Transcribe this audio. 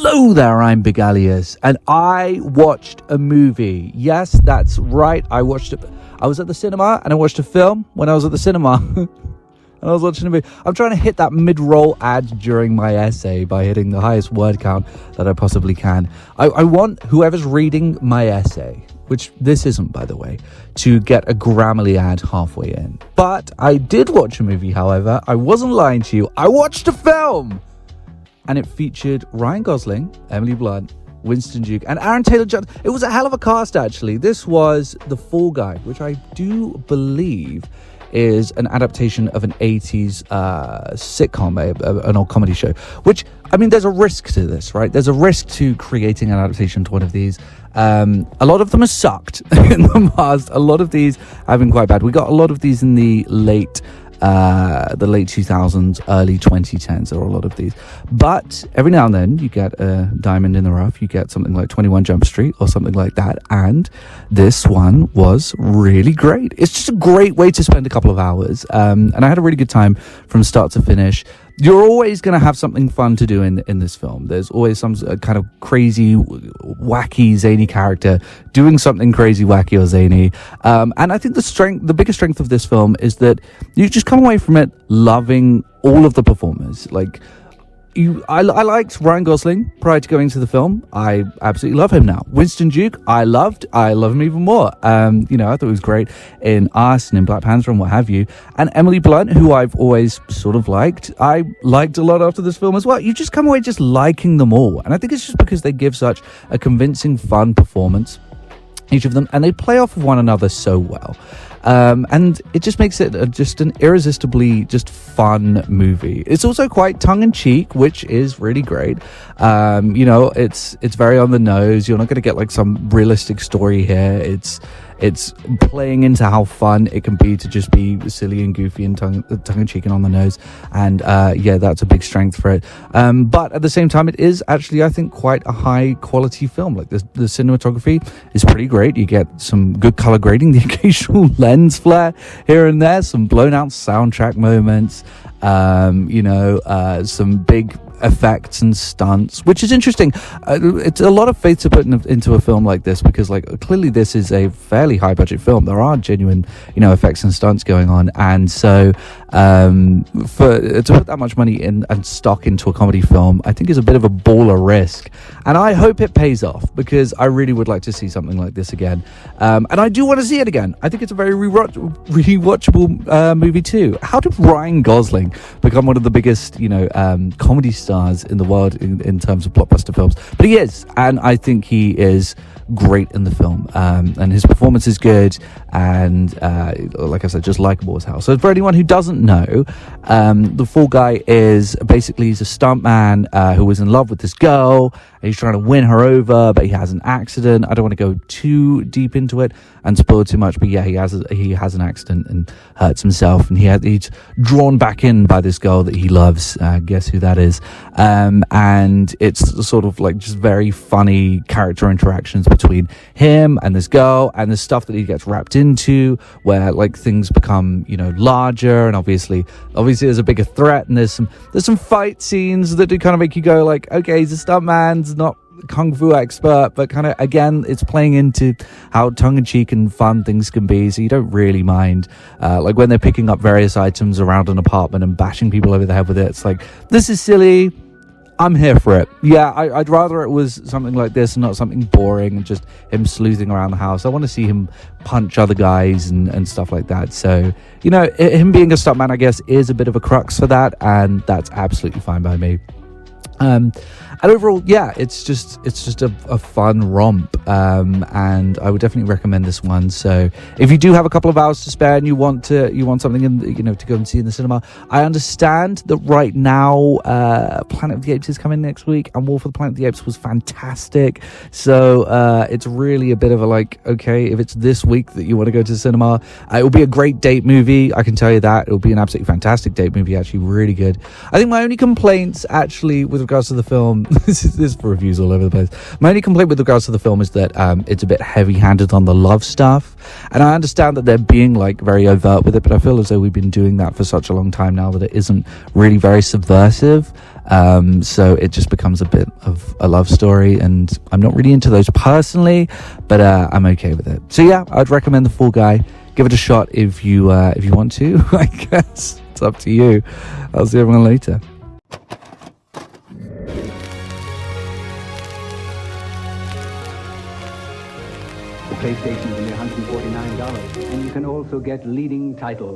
Hello there, I'm Big Alias, and I watched a movie. Yes, that's right, I watched it. I was at the cinema, and I watched a film when I was at the cinema. And I was watching a movie. I'm trying to hit that mid-roll ad during my essay by hitting the highest word count that I possibly can. I want whoever's reading my essay, which this isn't, by the way, to get a Grammarly ad halfway in. But I did watch a movie, however. I wasn't lying to you. I watched a film! And it featured Ryan Gosling, Emily Blunt, Winston Duke, and Aaron Taylor-Johnson. It was a hell of a cast, actually. This was The Fall Guy, which I do believe is an adaptation of an 80s sitcom, an old comedy show. Which, I mean, there's a risk to this, right? There's a risk to creating an adaptation to one of these. A lot of them have sucked in the past. A lot of these have been quite bad. We got a lot of these in the late 2000s, early 2010s. There are a lot of these, but every now and then you get a diamond in the rough. You get something like 21 Jump Street or something like that, and this one was really great. It's just a great way to spend a couple of hours, and I had a really good time from start to finish. You're always going to have something fun to do in this film. There's always some kind of crazy, wacky, zany character doing something crazy, wacky, or zany. And I think the biggest strength of this film is that you just come away from it loving all of the performers. Like, I liked Ryan Gosling prior to going to the film. I absolutely love him now. Winston Duke, I love him even more. I thought he was great in Us and in Black Panther and what have you. And Emily Blunt, who I've always sort of liked, I liked a lot after this film as well. You just come away just liking them all. And I think it's just because they give such a convincing, fun performance, each of them, and they play off of one another so well. And it just makes it just an irresistibly just fun movie. It's also quite tongue-in-cheek, which is really great. It's very on the nose. You're not going to get like some realistic story here. It's playing into how fun it can be to just be silly and goofy and tongue-in-cheek and on the nose. And that's a big strength for it. But at the same time, it is actually, I think, quite a high-quality film. Like the cinematography is pretty great. You get some good color grading, the occasional lens flare here and there, some blown-out soundtrack moments, some big effects and stunts, which is interesting. It's a lot of faith to put into a film like this, because clearly this is a fairly high budget film. There are genuine effects and stunts going on, and so to put that much money in and stock into a comedy film, I think is a bit of a baller risk, and I hope it pays off, because I really would like to see something like this again, and I do want to see it again. I think it's a very rewatchable movie too. How did Ryan Gosling become one of the biggest comedy stars in the world in terms of blockbuster films? But he is, and I think he is great in the film, and his performance is good, and like I said, just likable as hell. So for anyone who doesn't know, The Fall Guy is basically, he's a stuntman who was in love with this girl, and he's trying to win her over, but he has an accident. I don't want to go too deep into it and spoil too much, but yeah, he has an accident and hurts himself, and he's drawn back in by this girl that he loves. Guess who that is? And it's sort of like just very funny character interactions between him and this girl, and the stuff that he gets wrapped into, where like things become larger, and obviously there's a bigger threat, and there's some fight scenes that do kind of make you go like, okay, he's a stuntman, not kung fu expert, but kind of, again, it's playing into how tongue-in-cheek and fun things can be, so you don't really mind like when they're picking up various items around an apartment and bashing people over the head with it. It's like, this is silly, I'm here for it. Yeah, I'd rather it was something like this and not something boring and just him sleuthing around the house. I want to see him punch other guys and stuff like that. So, him being a stuntman, I guess, is a bit of a crux for that, and that's absolutely fine by me. And overall, yeah, it's just a fun romp, and I would definitely recommend this one. So if you do have a couple of hours to spare and you want something to go and see in the cinema, I understand that right now Planet of the Apes is coming next week, and War for the Planet of the Apes was fantastic. So it's really a bit of a like, okay, if it's this week that you want to go to the cinema, it will be a great date movie. I can tell you that. It will be an absolutely fantastic date movie, actually really good. I think my only complaints actually with regards to the film, this is for reviews all over the place. My only complaint with regards to the film is that it's a bit heavy-handed on the love stuff, and I understand that they're being like very overt with it, but I feel as though we've been doing that for such a long time now that it isn't really very subversive. So it just becomes a bit of a love story, and I'm not really into those personally, but I'm okay with it. So yeah, I'd recommend The Fall Guy. Give it a shot if you want to. I guess it's up to you. I'll see everyone later. The PlayStation's only $149, and you can also get leading titles.